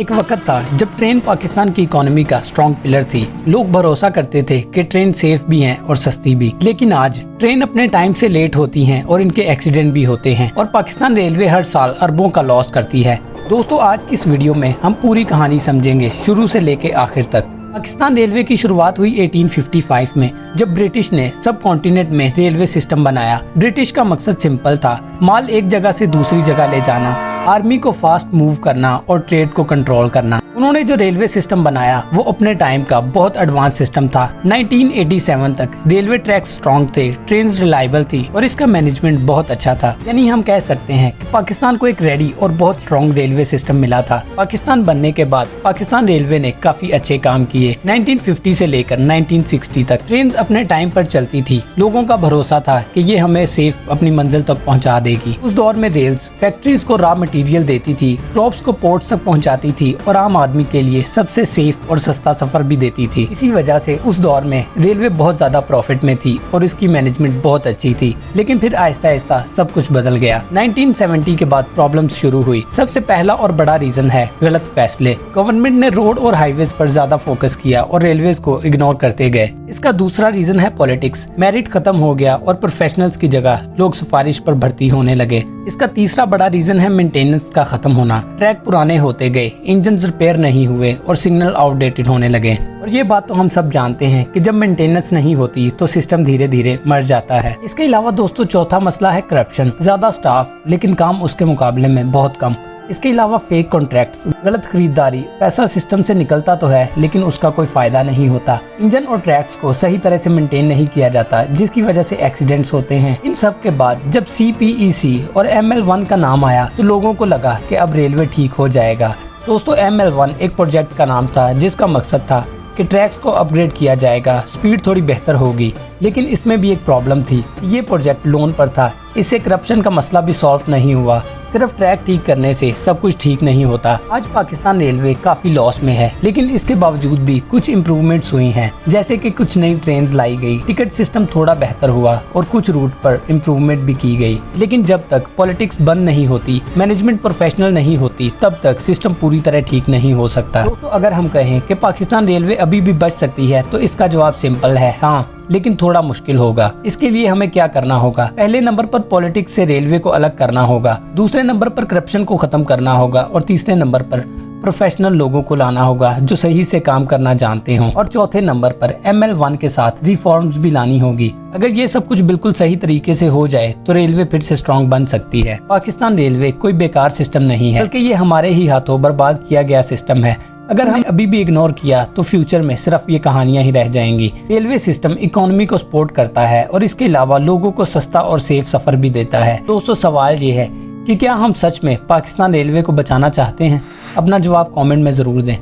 एक वक्त था जब ट्रेन पाकिस्तान की इकोनॉमी का स्ट्रॉन्ग पिलर थी। लोग भरोसा करते थे कि ट्रेन सेफ भी है और सस्ती भी। लेकिन आज ट्रेन अपने टाइम से लेट होती हैं और इनके एक्सीडेंट भी होते हैं और पाकिस्तान रेलवे हर साल अरबों का लॉस करती है। दोस्तों, आज की इस वीडियो में हम पूरी कहानी समझेंगे शुरू से लेके आखिर तक। पाकिस्तान रेलवे की शुरुआत हुई 1855 में, जब ब्रिटिश ने सब कॉन्टिनेंट में रेलवे सिस्टम बनाया। ब्रिटिश का मकसद सिंपल था, माल एक जगह से दूसरी जगह ले जाना, आर्मी को फास्ट मूव करना और ट्रेड को कंट्रोल करना। उन्होंने जो रेलवे सिस्टम बनाया वो अपने टाइम का बहुत एडवांस सिस्टम था। 1987 तक रेलवे ट्रैक स्ट्रॉन्ग थे, ट्रेन रिलायबल थी और इसका मैनेजमेंट बहुत अच्छा था। यानी हम कह सकते हैं कि पाकिस्तान को एक रेडी और बहुत स्ट्रॉन्ग रेलवे सिस्टम मिला था। पाकिस्तान बनने के बाद पाकिस्तान रेलवे ने काफी अच्छे काम किए। 1950 से लेकर 1960 तक ट्रेन अपने टाइम पर चलती थी। लोगों का भरोसा था कि ये हमें सेफ अपनी मंजिल तक पहुंचा देगी। उस दौर में रेल्स फैक्ट्रीज को रॉ मटेरियल देती थी, क्रॉप्स को पोर्ट्स तक पहुंचाती थी और आम आदमी के लिए सबसे सेफ और सस्ता सफर भी देती थी। इसी वजह से उस दौर में रेलवे बहुत ज्यादा प्रॉफिट में थी और इसकी मैनेजमेंट बहुत अच्छी थी। लेकिन फिर आहिस्ता आहिस्ता सब कुछ बदल गया। 1970 के बाद प्रॉब्लम्स शुरू हुई। सबसे पहला और बड़ा रीजन है गलत फैसले। गवर्नमेंट ने रोड और हाईवेज पर ज्यादा फोकस किया और रेलवेज को इग्नोर करते गए। इसका दूसरा रीजन है पॉलिटिक्स। मेरिट खत्म हो गया और प्रोफेशनल्स की जगह लोग सिफारिश पर भर्ती होने लगे। इसका तीसरा बड़ा रीजन है मेंटेनेंस का खत्म होना। ट्रैक पुराने होते गए, इंजन रिपेयर नहीं हुए और सिग्नल आउटडेटेड होने लगे। और ये बात तो हम सब जानते हैं कि जब मेंटेनेंस नहीं होती तो सिस्टम धीरे धीरे मर जाता है। इसके अलावा दोस्तों, चौथा मसला है करप्शन। ज्यादा स्टाफ लेकिन काम उसके मुकाबले में बहुत कम। इसके अलावा फेक कॉन्ट्रैक्ट्स, गलत खरीदारी। पैसा सिस्टम से निकलता तो है लेकिन उसका कोई फायदा नहीं होता। इंजन और ट्रैक्स को सही तरह से मेंटेन नहीं किया जाता, जिसकी वजह से एक्सीडेंट्स होते हैं। इन सब के बाद जब CPEC और ML1 का नाम आया तो लोगों को लगा कि अब रेलवे ठीक हो जाएगा। दोस्तों, ML1 एक प्रोजेक्ट का नाम था जिसका मकसद था कि ट्रैक्स को अपग्रेड किया जाएगा, स्पीड थोड़ी बेहतर होगी। लेकिन इसमें भी एक प्रॉब्लम थी, ये प्रोजेक्ट लोन पर था। इससे करप्शन का मसला भी सॉल्व नहीं हुआ। सिर्फ ट्रैक ठीक करने से सब कुछ ठीक नहीं होता। आज पाकिस्तान रेलवे काफी लॉस में है, लेकिन इसके बावजूद भी कुछ इम्प्रूवमेंट्स हुई हैं। जैसे कि कुछ नई ट्रेन्स लाई गई, टिकट सिस्टम थोड़ा बेहतर हुआ और कुछ रूट पर इम्प्रूवमेंट भी की गई। लेकिन जब तक पॉलिटिक्स बंद नहीं होती, मैनेजमेंट प्रोफेशनल नहीं होती, तब तक सिस्टम पूरी तरह ठीक नहीं हो सकता। दोस्तों, अगर हम कहें कि पाकिस्तान रेलवे अभी भी बच सकती है तो इसका जवाब सिंपल है, हाँ, लेकिन थोड़ा मुश्किल होगा। इसके लिए हमें क्या करना होगा? पहले नंबर पर पॉलिटिक्स से रेलवे को अलग करना होगा, दूसरे नंबर पर करप्शन को खत्म करना होगा और तीसरे नंबर पर प्रोफेशनल लोगों को लाना होगा जो सही से काम करना जानते हों और चौथे नंबर पर ML1 के साथ रिफॉर्म्स भी लानी होगी। अगर ये सब कुछ बिल्कुल सही तरीके से हो जाए तो रेलवे फिर से स्ट्रॉन्ग बन सकती है। पाकिस्तान रेलवे कोई बेकार सिस्टम नहीं है, बल्कि ये हमारे ही हाथों बर्बाद किया गया सिस्टम है। अगर हम अभी भी इग्नोर किया तो फ्यूचर में सिर्फ ये कहानियां ही रह जाएंगी। रेलवे सिस्टम इकोनॉमी को सपोर्ट करता है और इसके अलावा लोगों को सस्ता और सेफ सफर भी देता है। दोस्तों, सवाल ये है कि क्या हम सच में पाकिस्तान रेलवे को बचाना चाहते हैं? अपना जवाब कमेंट में जरूर दें।